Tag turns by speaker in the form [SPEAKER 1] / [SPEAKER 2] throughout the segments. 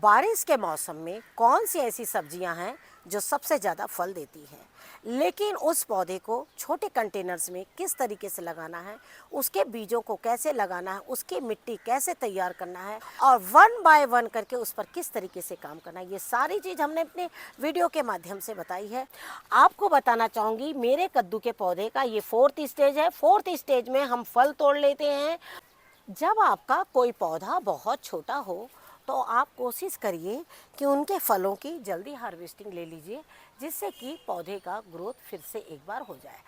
[SPEAKER 1] बारिश के मौसम में कौन सी ऐसी सब्जियां हैं जो सबसे ज़्यादा फल देती हैं, लेकिन उस पौधे को छोटे कंटेनर्स में किस तरीके से लगाना है, उसके बीजों को कैसे लगाना है, उसकी मिट्टी कैसे तैयार करना है और वन बाय वन करके उस पर किस तरीके से काम करना है, ये सारी चीज़ हमने अपने वीडियो के माध्यम से बताई है। आपको बताना चाहूँगी मेरे कद्दू के पौधे का ये 4th स्टेज है। 4th स्टेज में हम फल तोड़ लेते हैं। जब आपका कोई पौधा बहुत छोटा हो तो आप कोशिश करिए कि उनके फलों की जल्दी हार्वेस्टिंग ले लीजिए, जिससे कि पौधे का ग्रोथ फिर से एक बार हो जाए।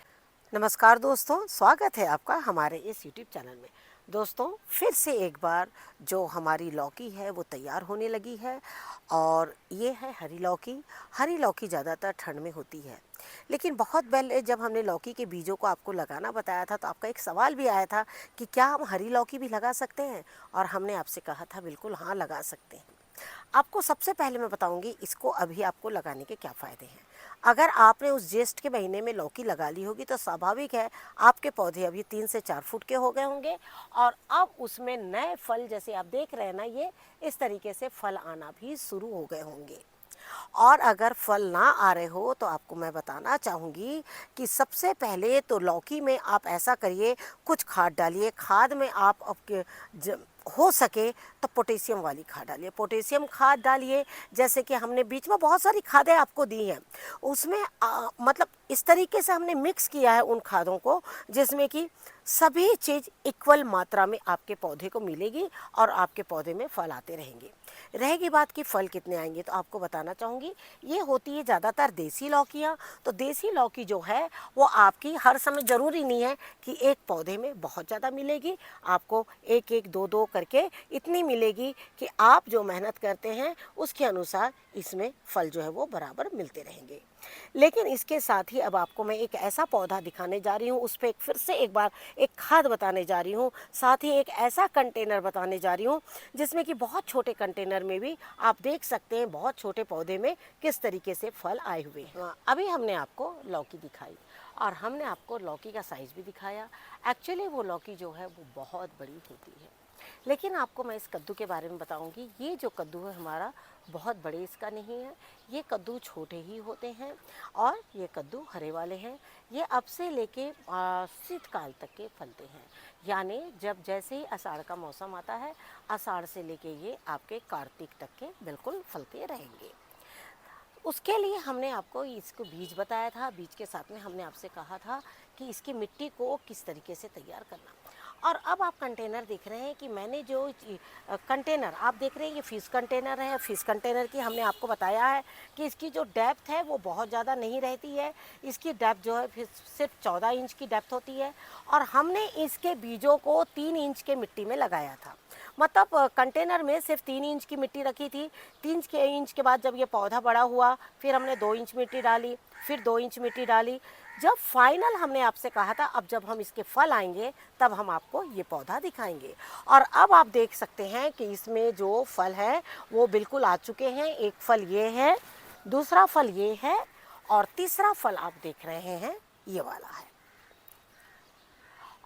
[SPEAKER 1] नमस्कार दोस्तों, स्वागत है आपका हमारे इस यूट्यूब चैनल में। दोस्तों, फिर से एक बार जो हमारी लौकी है वो तैयार होने लगी है और ये है हरी लौकी। हरी लौकी ज़्यादातर ठंड में होती है, लेकिन बहुत पहले जब हमने लौकी के बीजों को आपको लगाना बताया था तो आपका एक सवाल भी आया था कि क्या हम हरी लौकी भी लगा सकते हैं, और हमने आपसे कहा था बिल्कुल हाँ, लगा सकते हैं। आपको सबसे पहले मैं बताऊंगी इसको अभी आपको लगाने के क्या फ़ायदे हैं। अगर आपने उस ज्येष्ठ के महीने में लौकी लगा ली होगी तो स्वाभाविक है आपके पौधे अभी 3 से 4 फुट के हो गए होंगे और अब उसमें नए फल, जैसे आप देख रहे हैं ना, ये इस तरीके से फल आना भी शुरू हो गए होंगे। और अगर फल ना आ रहे हो तो आपको मैं बताना चाहूँगी कि सबसे पहले तो लौकी में आप ऐसा करिए, कुछ खाद डालिए। खाद में आप आपके हो सके तो पोटेशियम वाली खाद डालिए। पोटेशियम खाद डालिए, जैसे कि हमने बीच में बहुत सारी खादें आपको दी हैं, उसमें मतलब इस तरीके से हमने मिक्स किया है उन खादों को जिसमें कि सभी चीज़ इक्वल मात्रा में आपके पौधे को मिलेगी और आपके पौधे में फल आते रहेंगे। रहेगी बात कि फल कितने आएंगे, तो आपको बताना चाहूँगी ये होती है ज़्यादातर देसी लौकियाँ। तो देसी लौकी जो है वो आपकी हर समय ज़रूरी नहीं है कि एक पौधे में बहुत ज़्यादा मिलेगी, आपको एक एक दो दो करके इतनी मिलेगी कि आप जो मेहनत करते हैं उसके अनुसार इसमें फल जो है वो बराबर मिलते रहेंगे। लेकिन इसके साथ ही अब आपको मैं एक ऐसा पौधा दिखाने जा रही हूँ, उस पर फिर से एक बार एक खाद बताने जा रही हूँ, साथ ही एक ऐसा कंटेनर बताने जा रही हूँ जिसमें कि बहुत छोटे कंटेनर में भी आप देख सकते हैं बहुत छोटे पौधे में किस तरीके से फल आए हुए हैं। अभी हमने आपको लौकी दिखाई और हमने आपको लौकी का साइज़ भी दिखाया। एक्चुअली वो लौकी जो है वो बहुत बड़ी होती है, लेकिन आपको मैं इस कद्दू के बारे में बताऊंगी। ये जो कद्दू है हमारा बहुत बड़े इसका नहीं है, ये कद्दू छोटे ही होते हैं और ये कद्दू हरे वाले हैं। ये अब से लेके शीतकाल तक के फलते हैं, यानी जब जैसे ही आषाढ़ का मौसम आता है, आषाढ़ से लेके ये आपके कार्तिक तक के बिल्कुल फलते रहेंगे। उसके लिए हमने आपको इसको बीज बताया था। बीज के साथ में हमने आपसे कहा था कि इसकी मिट्टी को किस तरीके से तैयार करना। और अब आप कंटेनर देख रहे हैं कि मैंने जो कंटेनर आप देख रहे हैं ये फिश कंटेनर है। फिश कंटेनर की हमने आपको बताया है कि इसकी जो डेप्थ है वो बहुत ज़्यादा नहीं रहती है। इसकी डेप्थ जो है फिर सिर्फ 14 इंच की डेप्थ होती है और हमने इसके बीजों को 3 इंच के मिट्टी में लगाया था। मतलब कंटेनर में सिर्फ 3 इंच की मिट्टी रखी थी। 3 इंच के बाद जब ये पौधा बड़ा हुआ फिर हमने 2 इंच मिट्टी डाली, फिर 2 इंच मिट्टी डाली। जब फाइनल हमने आपसे कहा था अब जब हम इसके फल आएंगे तब हम आपको ये पौधा दिखाएंगे। और अब आप देख सकते हैं कि इसमें जो फल है वो बिल्कुल आ चुके हैं। एक फल ये है, दूसरा फल ये है और तीसरा फल आप देख रहे हैं ये वाला है।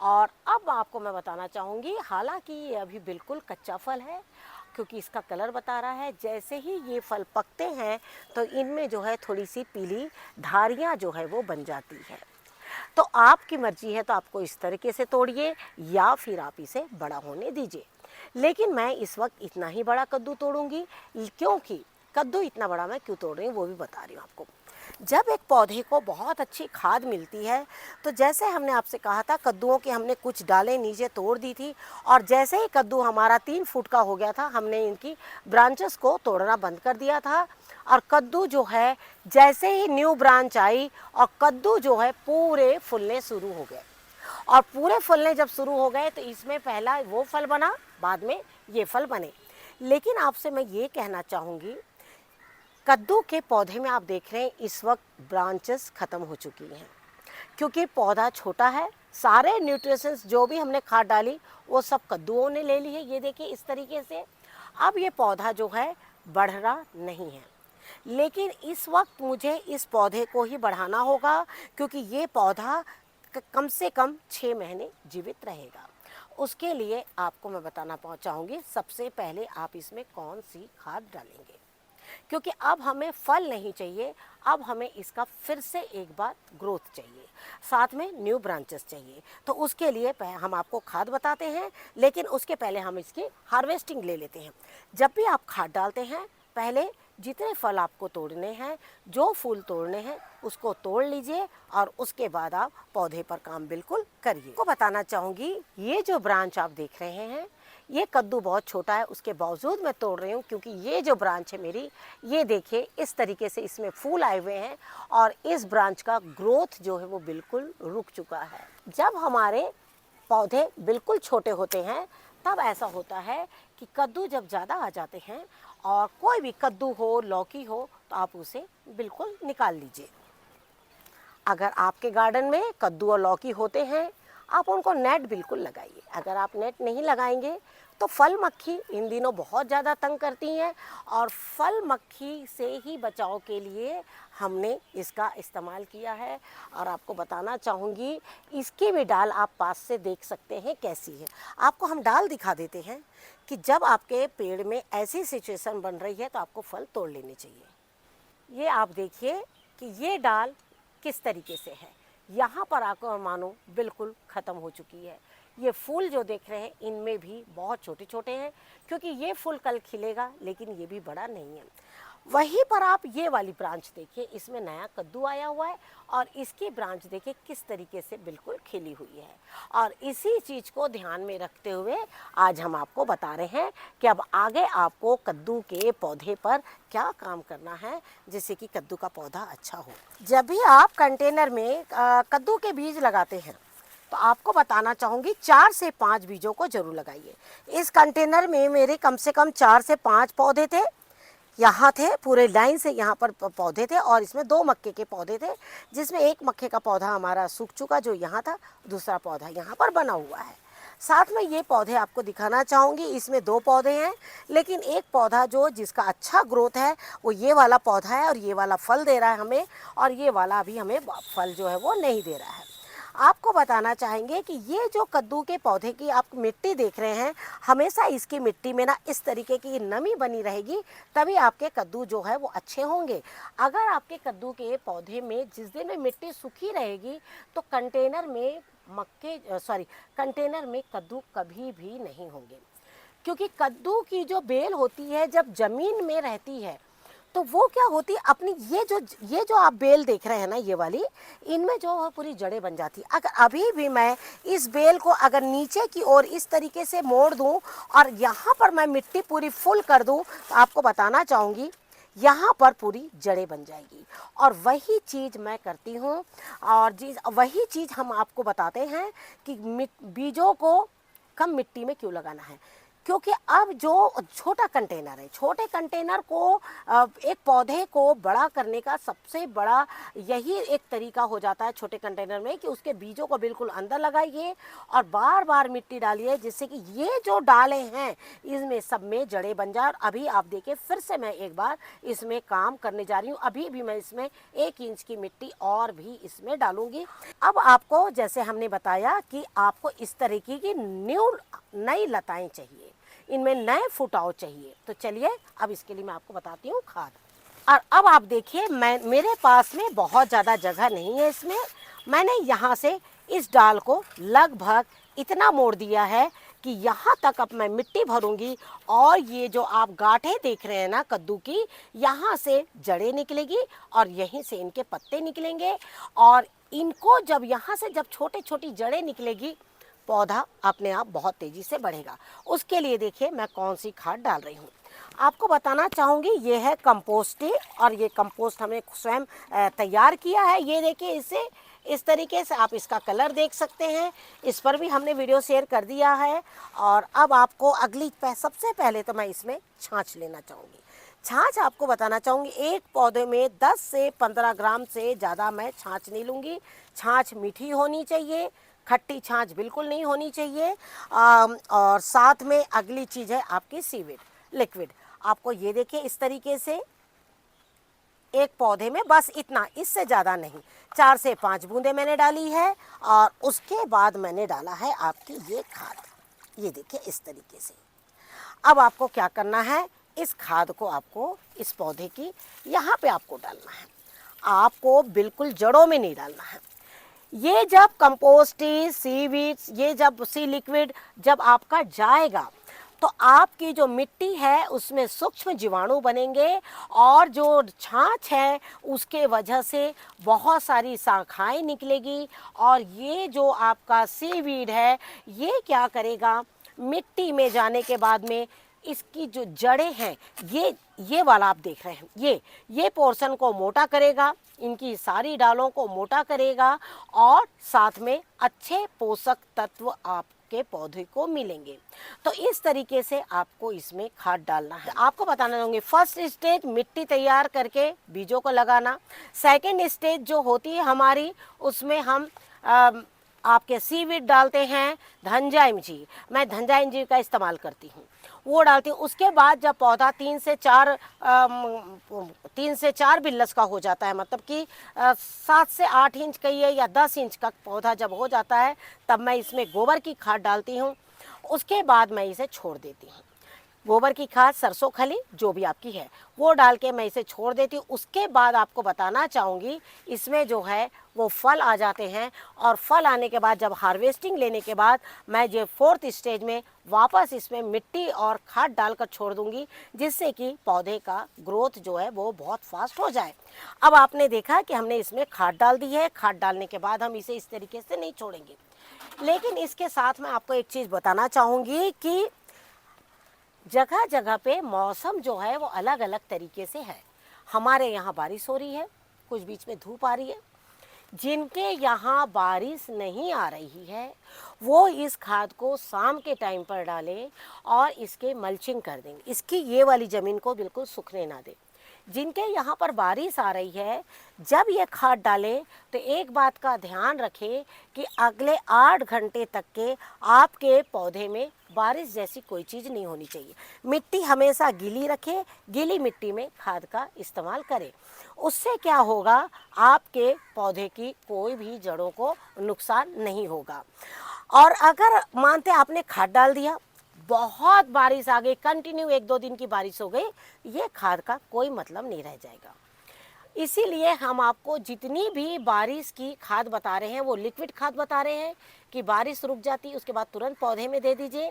[SPEAKER 1] और अब आपको मैं बताना चाहूँगी, हालांकि ये अभी बिल्कुल कच्चा फल है क्योंकि इसका कलर बता रहा है। जैसे ही ये फल पकते हैं तो इनमें जो है थोड़ी सी पीली धारियाँ जो है वो बन जाती है। तो आपकी मर्जी है, तो आपको इस तरीके से तोड़िए या फिर आप इसे बड़ा होने दीजिए। लेकिन मैं इस वक्त इतना ही बड़ा कद्दू तोड़ूंगी, क्योंकि कद्दू इतना बड़ा मैं क्यों तोड़ रही हूँ वो भी बता रही हूँ आपको। जब एक पौधे को बहुत अच्छी खाद मिलती है तो जैसे हमने आपसे कहा था कद्दुओं के हमने कुछ डालें नीचे तोड़ दी थी, और जैसे ही कद्दू हमारा 3 फुट का हो गया था हमने इनकी ब्रांचेस को तोड़ना बंद कर दिया था। और कद्दू जो है जैसे ही न्यू ब्रांच आई और कद्दू जो है पूरे फूलने शुरू हो गए। और पूरे फूलने जब शुरू हो गए तो इसमें पहला वो फल बना, बाद में ये फल बने। लेकिन आपसे मैं ये कहना चाहूँगी, कद्दू के पौधे में आप देख रहे हैं इस वक्त ब्रांचेस ख़त्म हो चुकी हैं क्योंकि पौधा छोटा है। सारे न्यूट्रिशंस जो भी हमने खाद डाली वो सब कद्दुओं ने ले ली है। ये देखिए इस तरीके से अब ये पौधा जो है बढ़ रहा नहीं है, लेकिन इस वक्त मुझे इस पौधे को ही बढ़ाना होगा क्योंकि ये पौधा कम से कम 6 महीने जीवित रहेगा। उसके लिए आपको मैं बताना चाहूँगी, सबसे पहले आप इसमें कौन सी खाद डालेंगे, क्योंकि अब हमें फल नहीं चाहिए, अब हमें इसका फिर से एक बार ग्रोथ चाहिए, साथ में न्यू ब्रांचेस चाहिए। तो उसके लिए हम आपको खाद बताते हैं, लेकिन उसके पहले हम इसकी हार्वेस्टिंग ले लेते हैं। जब भी आप खाद डालते हैं, पहले जितने फल आपको तोड़ने हैं, जो फूल तोड़ने हैं, उसको तोड़ लीजिए और उसके बाद आप पौधे पर काम बिल्कुल करिए। को बताना चाहूँगी, ये जो ब्रांच आप देख रहे हैं, ये कद्दू बहुत छोटा है, उसके बावजूद मैं तोड़ रही हूँ, क्योंकि ये जो ब्रांच है मेरी, ये देखिए इस तरीके से इसमें फूल आए हुए हैं और इस ब्रांच का ग्रोथ जो है वो बिल्कुल रुक चुका है। जब हमारे पौधे बिल्कुल छोटे होते हैं, तब ऐसा होता है कि कद्दू जब ज़्यादा आ जाते हैं और कोई भी कद्दू हो, लौकी हो, तो आप उसे बिल्कुल निकाल लीजिए। अगर आपके गार्डन में कद्दू और लौकी होते हैं, आप उनको नेट बिल्कुल लगाइए। अगर आप नेट नहीं लगाएंगे तो फल मक्खी इन दिनों बहुत ज़्यादा तंग करती हैं, और फल मक्खी से ही बचाव के लिए हमने इसका इस्तेमाल किया है। और आपको बताना चाहूँगी, इसकी भी डाल आप पास से देख सकते हैं कैसी है। आपको हम डाल दिखा देते हैं कि जब आपके पेड़ में ऐसी सिचुएशन बन रही है तो आपको फल तोड़ लेने चाहिए। ये आप देखिए कि ये डाल किस तरीके से है, यहाँ पर आकर मानो बिल्कुल ख़त्म हो चुकी है। ये फूल जो देख रहे हैं, इनमें भी बहुत छोटे छोटे हैं, क्योंकि ये फूल कल खिलेगा, लेकिन ये भी बड़ा नहीं है। वहीं पर आप ये वाली ब्रांच देखिए, इसमें नया कद्दू आया हुआ है और इसकी ब्रांच देखिए किस तरीके से बिल्कुल खिली हुई है। और इसी चीज़ को ध्यान में रखते हुए आज हम आपको बता रहे हैं कि अब आगे आपको कद्दू के पौधे पर क्या काम करना है, जिससे कि कद्दू का पौधा अच्छा हो। जब भी आप कंटेनर में कद्दू के बीज लगाते हैं, तो आपको बताना चाहूँगी 4 से 5 बीजों को जरूर लगाइए। इस कंटेनर में मेरे कम से कम 4 से 5 पौधे थे, यहाँ थे पूरे लाइन से, यहाँ पर पौधे थे, और इसमें 2 मक्के के पौधे थे, जिसमें एक मक्के का पौधा हमारा सूख चुका जो यहाँ था, दूसरा पौधा यहाँ पर बना हुआ है। साथ में ये पौधे आपको दिखाना चाहूँगी, इसमें 2 पौधे हैं, लेकिन एक पौधा जो जिसका अच्छा ग्रोथ है वो ये वाला पौधा है, और ये वाला फल दे रहा है हमें, और ये वाला अभी हमें फल जो है वो नहीं दे रहा है। आपको बताना चाहेंगे कि ये जो कद्दू के पौधे की आप मिट्टी देख रहे हैं, हमेशा इसकी मिट्टी में ना इस तरीके की नमी बनी रहेगी, तभी आपके कद्दू जो है वो अच्छे होंगे। अगर आपके कद्दू के पौधे में जिस दिन में मिट्टी सूखी रहेगी, तो कंटेनर में कद्दू कभी भी नहीं होंगे, क्योंकि कद्दू की जो बेल होती है जब ज़मीन में रहती है, तो वो क्या होती है, अपनी ये जो आप बेल देख रहे हैं ना, ये वाली, इनमें जो है पूरी जड़ें बन जाती है। अगर अभी भी मैं इस बेल को अगर नीचे की ओर इस तरीके से मोड़ दूं और यहाँ पर मैं मिट्टी पूरी फुल कर दूं, तो आपको बताना चाहूँगी यहाँ पर पूरी जड़ें बन जाएगी। और वही चीज़ मैं करती हूँ, और वही चीज़ हम आपको बताते हैं कि बीजों को कम मिट्टी में क्यों लगाना है, क्योंकि अब जो छोटा कंटेनर है, छोटे कंटेनर को एक पौधे को बड़ा करने का सबसे बड़ा यही एक तरीका हो जाता है छोटे कंटेनर में, कि उसके बीजों को बिल्कुल अंदर लगाइए और बार बार मिट्टी डालिए, जिससे कि ये जो डाले हैं इसमें सब में जड़ें बन जाए। और अभी आप देखिए फिर से मैं एक बार इसमें काम करने जा रही हूँ, अभी भी मैं इसमें 1 इंच की मिट्टी और भी इसमें डालूंगी। अब आपको जैसे हमने बताया कि आपको इस तरीके की नई लताएं चाहिए, इनमें नए फुटाव चाहिए, तो चलिए अब इसके लिए मैं आपको बताती हूँ खाद। और अब आप देखिए, मेरे पास में बहुत ज़्यादा जगह नहीं है, इसमें मैंने यहाँ से इस डाल को लगभग इतना मोड़ दिया है कि यहाँ तक अब मैं मिट्टी भरूंगी, और ये जो आप गांठें देख रहे हैं ना कद्दू की, यहाँ से जड़ें निकलेगी और यहीं से इनके पत्ते निकलेंगे, और इनको जब यहाँ से जब छोटी छोटी जड़ें निकलेगी, पौधा अपने आप बहुत तेज़ी से बढ़ेगा। उसके लिए देखिए मैं कौन सी खाद डाल रही हूँ, आपको बताना चाहूँगी। ये है कंपोस्ट, और ये कंपोस्ट हमने स्वयं तैयार किया है। ये देखिए, इसे इस तरीके से आप इसका कलर देख सकते हैं, इस पर भी हमने वीडियो शेयर कर दिया है। और अब आपको सबसे पहले तो मैं इसमें छाछ लेना चाहूँगी। छाछ आपको बताना चाहूँगी, एक पौधे में 10 से 15 ग्राम से ज़्यादा मैं छाछ नहीं लूँगी। छाछ मीठी होनी चाहिए, खट्टी छाछ बिल्कुल नहीं होनी चाहिए। और साथ में अगली चीज़ है आपकी सीवेड लिक्विड। आपको ये देखिए इस तरीके से एक पौधे में बस इतना, इससे ज़्यादा नहीं, 4 से 5 बूंदें मैंने डाली है। और उसके बाद मैंने डाला है आपकी ये खाद। ये देखिए इस तरीके से। अब आपको क्या करना है, इस खाद को आपको इस पौधे की यहाँ पे आपको डालना है, आपको बिल्कुल जड़ों में नहीं डालना है। ये जब कंपोस्ट सीवीड्स, ये जब सी लिक्विड जब आपका जाएगा तो आपकी जो मिट्टी है उसमें सूक्ष्म जीवाणु बनेंगे और जो छाछ है उसके वजह से बहुत सारी शाखाएं निकलेगी और ये जो आपका सीवीड है ये क्या करेगा, मिट्टी में जाने के बाद में इसकी जो जड़ें हैं ये वाला आप देख रहे हैं, ये पोर्शन को मोटा करेगा, इनकी सारी डालों को मोटा करेगा और साथ में अच्छे पोषक तत्व आपके पौधे को मिलेंगे। तो इस तरीके से आपको इसमें खाद डालना है। आपको बताना चाहूँगी, फर्स्ट स्टेज मिट्टी तैयार करके बीजों को लगाना, सेकंड स्टेज जो होती है हमारी उसमें हम आपके सीवीड डालते हैं, धनजाइम जी, मैं धनजाइम जी का इस्तेमाल करती हूँ, वो डालती हूँ। उसके बाद जब पौधा 3 से 4 बिल्लस का हो जाता है, मतलब कि 7 से 8 इंच कहिए या 10 इंच का पौधा जब हो जाता है, तब मैं इसमें गोबर की खाद डालती हूँ। उसके बाद मैं इसे छोड़ देती हूँ, गोबर की खाद, सरसों खली जो भी आपकी है वो डाल के मैं इसे छोड़ देती हूँ। उसके बाद आपको बताना चाहूँगी, इसमें जो है वो फल आ जाते हैं और फल आने के बाद जब हार्वेस्टिंग लेने के बाद मैं जो 4th स्टेज में वापस इसमें मिट्टी और खाद डालकर छोड़ दूँगी, जिससे कि पौधे का ग्रोथ जो है वो बहुत फास्ट हो जाए। अब आपने देखा कि हमने इसमें खाद डाल दी है, खाद डालने के बाद हम इसे इस तरीके से नहीं छोड़ेंगे। लेकिन इसके साथ मैं आपको एक चीज़ बताना चाहूँगी कि जगह जगह पे मौसम जो है वो अलग अलग तरीके से है। हमारे यहाँ बारिश हो रही है, कुछ बीच में धूप आ रही है। जिनके यहाँ बारिश नहीं आ रही है वो इस खाद को शाम के टाइम पर डालें और इसके मल्चिंग कर देंगे, इसकी ये वाली ज़मीन को बिल्कुल सूखने ना दें। जिनके यहाँ पर बारिश आ रही है, जब ये खाद डालें तो एक बात का ध्यान रखें कि अगले 8 घंटे तक के आपके पौधे में बारिश जैसी कोई चीज़ नहीं होनी चाहिए। मिट्टी हमेशा गीली रखें, गीली मिट्टी में खाद का इस्तेमाल करें। उससे क्या होगा, आपके पौधे की कोई भी जड़ों को नुकसान नहीं होगा। और अगर मानते आपने खाद डाल दिया, बहुत बारिश आ गई, कंटिन्यू 1-2 दिन की बारिश हो गई, ये खाद का कोई मतलब नहीं रह जाएगा। इसीलिए हम आपको जितनी भी बारिश की खाद बता रहे हैं वो लिक्विड खाद बता रहे हैं कि बारिश रुक जाती है उसके बाद तुरंत पौधे में दे दीजिए।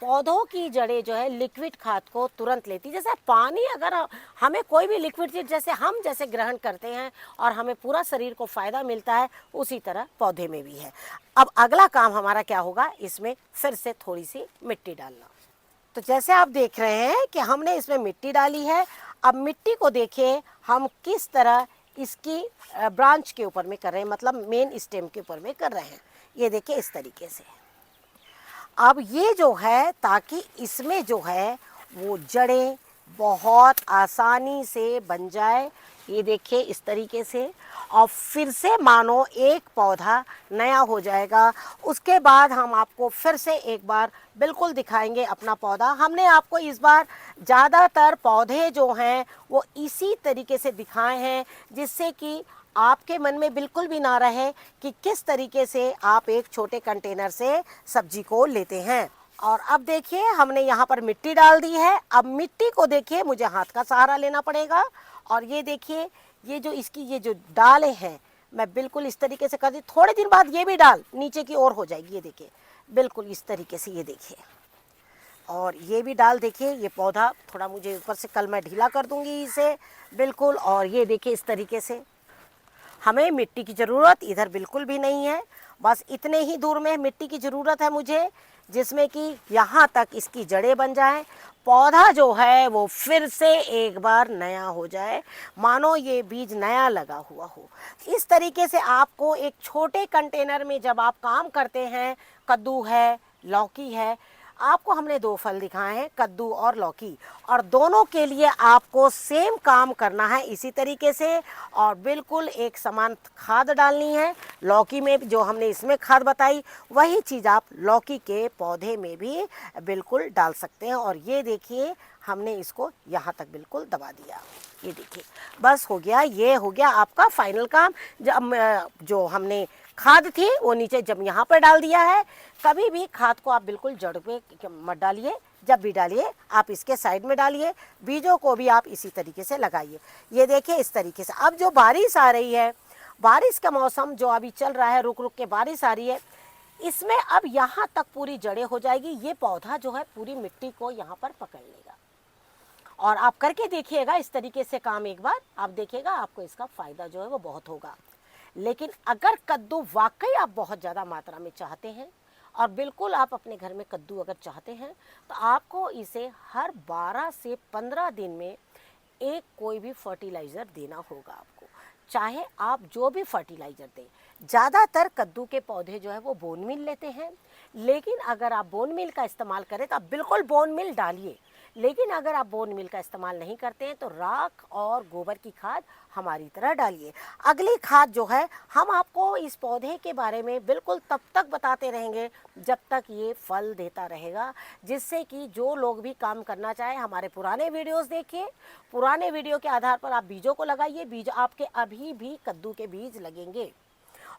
[SPEAKER 1] पौधों की जड़ें जो है लिक्विड खाद को तुरंत लेती, जैसे पानी अगर हमें कोई भी लिक्विड चीज़ जैसे हम जैसे ग्रहण करते हैं और हमें पूरा शरीर को फ़ायदा मिलता है, उसी तरह पौधे में भी है। अब अगला काम हमारा क्या होगा, इसमें फिर से थोड़ी सी मिट्टी डालना। तो जैसे आप देख रहे हैं कि हमने इसमें मिट्टी डाली है। अब मिट्टी को देखिए हम किस तरह इसकी ब्रांच के ऊपर में कर रहे हैं, मतलब मेन स्टेम के ऊपर में कर रहे हैं। ये देखिए इस तरीके से। अब ये जो है, ताकि इसमें जो है वो जड़ें बहुत आसानी से बन जाए, ये देखिए इस तरीके से, और फिर से मानो एक पौधा नया हो जाएगा। उसके बाद हम आपको फिर से एक बार बिल्कुल दिखाएंगे अपना पौधा। हमने आपको इस बार ज़्यादातर पौधे जो हैं वो इसी तरीके से दिखाए हैं, जिससे कि आपके मन में बिल्कुल भी ना रहे कि किस तरीके से आप एक छोटे कंटेनर से सब्जी को लेते हैं। और अब देखिए हमने यहाँ पर मिट्टी डाल दी है। अब मिट्टी को देखिए मुझे हाथ का सहारा लेना पड़ेगा, और ये देखिए ये जो इसकी ये जो डालें हैं मैं बिल्कुल इस तरीके से कर दी। थोड़े दिन बाद ये भी डाल नीचे की ओर हो जाएगी, ये देखिए बिल्कुल इस तरीके से, ये देखिए। और ये भी डाल देखिए, ये पौधा थोड़ा मुझे ऊपर से कल मैं ढीला कर दूंगी इसे बिल्कुल। और ये देखिए इस तरीके से, हमें मिट्टी की ज़रूरत इधर बिल्कुल भी नहीं है, बस इतने ही दूर में मिट्टी की ज़रूरत है मुझे, जिसमें कि यहाँ तक इसकी जड़ें बन जाएं, पौधा जो है वो फिर से एक बार नया हो जाए, मानो ये बीज नया लगा हुआ हो। इस तरीके से आपको एक छोटे कंटेनर में जब आप काम करते हैं, कद्दू है, लौकी है, आपको हमने 2 फल दिखाए हैं, कद्दू और लौकी, और दोनों के लिए आपको सेम काम करना है इसी तरीके से, और बिल्कुल एक समान खाद डालनी है। लौकी में जो हमने इसमें खाद बताई वही चीज़ आप लौकी के पौधे में भी बिल्कुल डाल सकते हैं। और ये देखिए हमने इसको यहाँ तक बिल्कुल दबा दिया, ये देखिए बस हो गया, ये हो गया आपका फाइनल काम। जब जो हमने खाद थी वो नीचे जब यहाँ पर डाल दिया है। कभी भी खाद को आप बिल्कुल जड़ पे मत डालिए, जब भी डालिए आप इसके साइड में डालिए। बीजों को भी आप इसी तरीके से लगाइए। ये देखिए इस तरीके से। अब जो बारिश आ रही है, बारिश का मौसम जो अभी चल रहा है, रुक रुक के बारिश आ रही है, इसमें अब यहाँ तक पूरी जड़ें हो जाएगी। ये पौधा जो है पूरी मिट्टी को यहाँ पर पकड़ लेगा। और आप करके देखिएगा इस तरीके से काम एक बार, आप देखिएगा आपको इसका फ़ायदा जो है वो बहुत होगा। लेकिन अगर कद्दू वाकई आप बहुत ज़्यादा मात्रा में चाहते हैं और बिल्कुल आप अपने घर में कद्दू अगर चाहते हैं तो आपको इसे हर 12 से 15 दिन में एक कोई भी फर्टिलाइज़र देना होगा आपको, चाहे आप जो भी फर्टिलाइज़र दें। ज़्यादातर कद्दू के पौधे जो है वो बोन मील लेते हैं, लेकिन अगर आप बोन मील का इस्तेमाल करें तो आप बिल्कुल बोन मील डालिए। लेकिन अगर आप बोन मील का इस्तेमाल नहीं करते हैं तो राख और गोबर की खाद हमारी तरह डालिए। अगली खाद जो है हम आपको इस पौधे के बारे में बिल्कुल तब तक बताते रहेंगे जब तक ये फल देता रहेगा, जिससे कि जो लोग भी काम करना चाहें हमारे पुराने वीडियोस देखिए। पुराने वीडियो के आधार पर आप बीजों को लगाइए। बीज आपके अभी भी कद्दू के बीज लगेंगे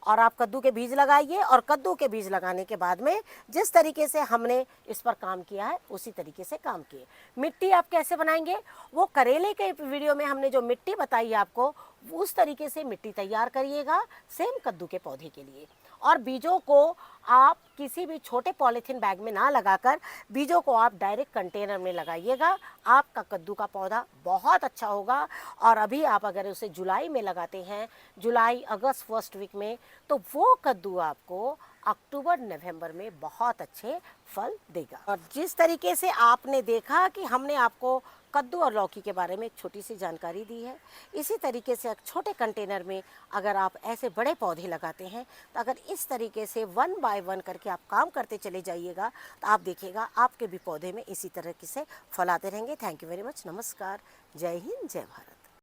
[SPEAKER 1] और आप कद्दू के बीज लगाइए। और कद्दू के बीज लगाने के बाद में जिस तरीके से हमने इस पर काम किया है उसी तरीके से काम किए। मिट्टी आप कैसे बनाएंगे, वो करेले के वीडियो में हमने जो मिट्टी बताई है आपको, उस तरीके से मिट्टी तैयार करिएगा सेम कद्दू के पौधे के लिए। और बीजों को आप किसी भी छोटे पॉलीथीन बैग में ना लगाकर बीजों को आप डायरेक्ट कंटेनर में लगाइएगा। आपका कद्दू का पौधा बहुत अच्छा होगा। और अभी आप अगर उसे जुलाई में लगाते हैं, जुलाई अगस्त फर्स्ट वीक में, तो वो कद्दू आपको अक्टूबर नवंबर में बहुत अच्छे फल देगा। और जिस तरीके से आपने देखा कि हमने आपको कद्दू और लौकी के बारे में एक छोटी सी जानकारी दी है, इसी तरीके से एक छोटे कंटेनर में अगर आप ऐसे बड़े पौधे लगाते हैं तो अगर इस तरीके से 1 बाय 1 करके आप काम करते चले जाइएगा तो आप देखिएगा आपके भी पौधे में इसी तरीके से फल आते रहेंगे। Thank you very much. नमस्कार। जय हिंद, जय भारत।